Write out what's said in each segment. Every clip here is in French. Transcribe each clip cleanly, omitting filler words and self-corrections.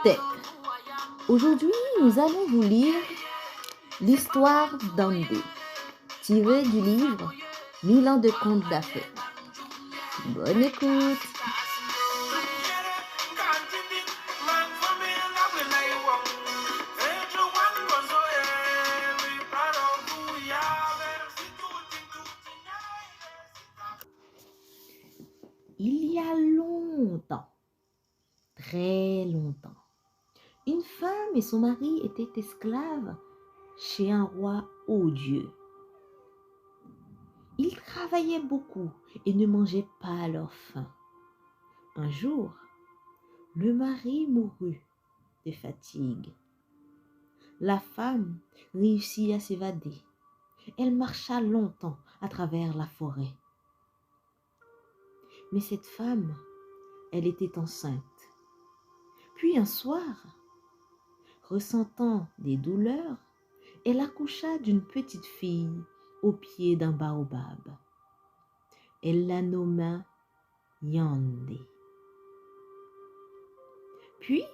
Tech. Aujourd'hui, nous allons vous lire l'histoire d'Andé, tirée du livre 1000 ans de contes d'Afrique. Bonne écoute. Il y a longtemps, très longtemps, une femme et son mari étaient esclaves chez un roi odieux. Ils travaillaient beaucoup et ne mangeaient pas à leur faim. Un jour, le mari mourut de fatigue. La femme réussit à s'évader. Elle marcha longtemps à travers la forêt. Mais cette femme, elle était enceinte. Puis un soir, ressentant des douleurs, elle accoucha d'une petite fille au pied d'un baobab. Elle la nomma Yandé. Puis,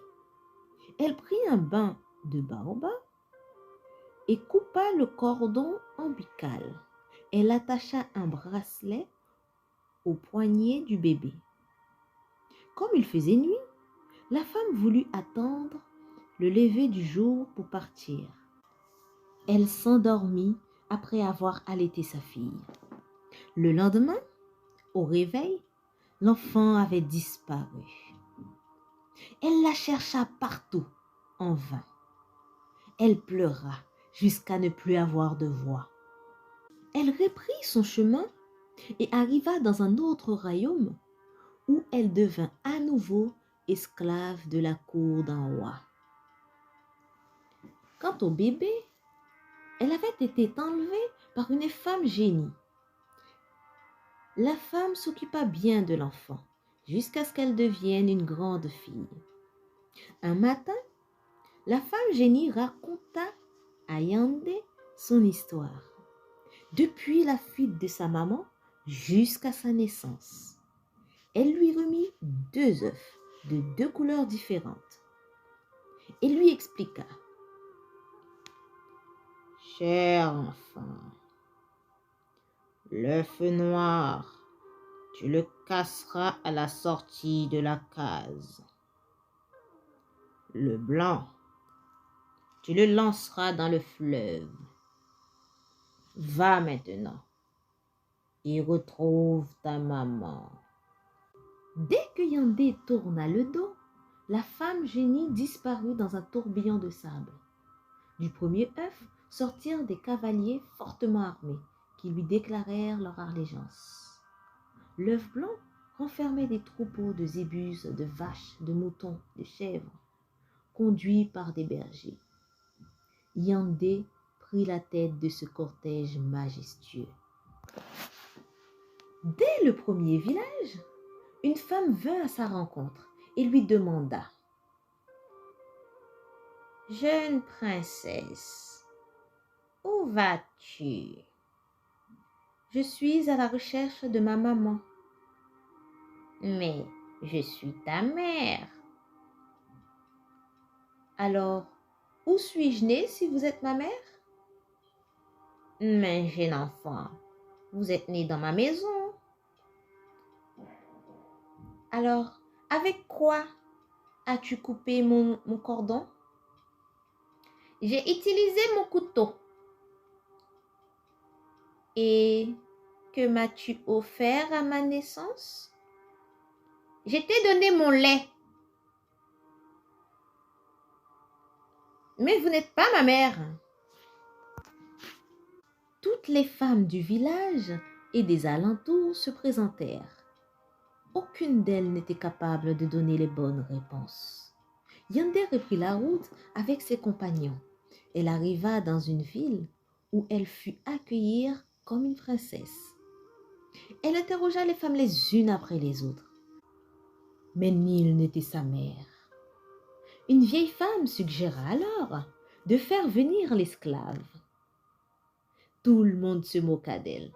elle prit un bain de baobab et coupa le cordon ombilical. Elle attacha un bracelet au poignet du bébé. Comme il faisait nuit, la femme voulut attendre le lever du jour pour partir. Elle s'endormit après avoir allaité sa fille. Le lendemain, au réveil, l'enfant avait disparu. Elle la chercha partout, en vain. Elle pleura jusqu'à ne plus avoir de voix. Elle reprit son chemin et arriva dans un autre royaume où elle devint à nouveau esclave de la cour d'un roi. Quant au bébé, elle avait été enlevée par une femme génie. La femme s'occupa bien de l'enfant jusqu'à ce qu'elle devienne une grande fille. Un matin, la femme génie raconta à Yandé son histoire, depuis la fuite de sa maman jusqu'à sa naissance. Elle lui remit 2 œufs de 2 couleurs différentes et lui expliqua: « Cher enfant, l'œuf noir, tu le casseras à la sortie de la case. Le blanc, tu le lanceras dans le fleuve. Va maintenant et retrouve ta maman. » Dès que Yandé tourna le dos, la femme génie disparut dans un tourbillon de sable. Du premier œuf sortirent des cavaliers fortement armés qui lui déclarèrent leur allégeance. L'œuf blanc renfermait des troupeaux de zébus, de vaches, de moutons, de chèvres, conduits par des bergers. Yandé prit la tête de ce cortège majestueux. Dès le premier village, une femme vint à sa rencontre et lui demanda: « Jeune princesse, où vas-tu? » « Je suis à la recherche de ma maman. »« Mais je suis ta mère. »« Alors, où suis-je née si vous êtes ma mère? »« Mais jeune enfant, vous êtes née dans ma maison. »« Alors, avec quoi as-tu coupé mon cordon? »« J'ai utilisé mon couteau. »« Et que m'as-tu offert à ma naissance? »« Je t'ai donné mon lait. »« Mais vous n'êtes pas ma mère. » Toutes les femmes du village et des alentours se présentèrent. Aucune d'elles n'était capable de donner les bonnes réponses. Yandé reprit la route avec ses compagnons. Elle arriva dans une ville où elle fut accueillie comme une princesse. Elle interrogea les femmes les unes après les autres, mais nulle n'était sa mère. Une vieille femme suggéra alors de faire venir l'esclave. Tout le monde se moqua d'elle.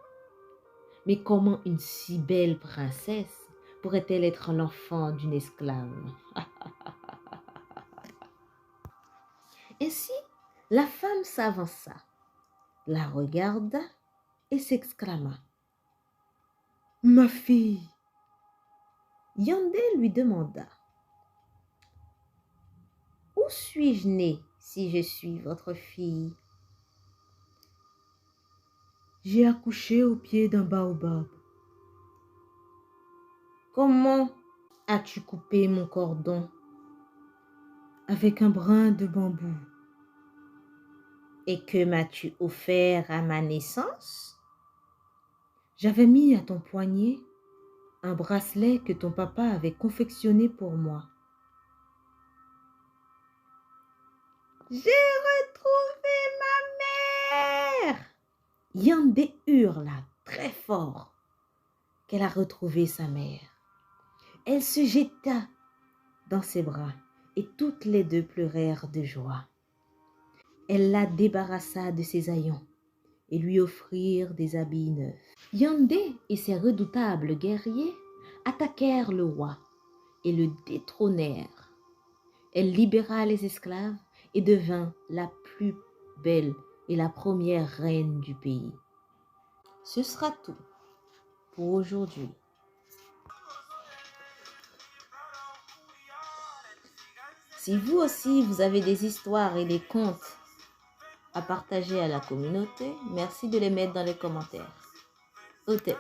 Mais comment une si belle princesse pourrait-elle être l'enfant d'une esclave? Ainsi, la femme s'avança, la regarda et s'exclama: Ma fille! Yandé lui demanda: Où suis-je née si je suis votre fille? J'ai accouché au pied d'un baobab. Comment as-tu coupé mon cordon? Avec un brin de bambou. Et que m'as-tu offert à ma naissance? J'avais mis à ton poignet un bracelet que ton papa avait confectionné pour moi. J'ai retrouvé ma mère! Yandé hurla très fort qu'elle a retrouvé sa mère. Elle se jeta dans ses bras et toutes les deux pleurèrent de joie. Elle la débarrassa de ses haillons et lui offrirent des habits neufs. Yandé et ses redoutables guerriers attaquèrent le roi et le détrônèrent. Elle libéra les esclaves et devint la plus belle et la première reine du pays. Ce sera tout pour aujourd'hui. Si vous aussi vous avez des histoires et des contes à partager à la communauté, merci de les mettre dans les commentaires. Otep.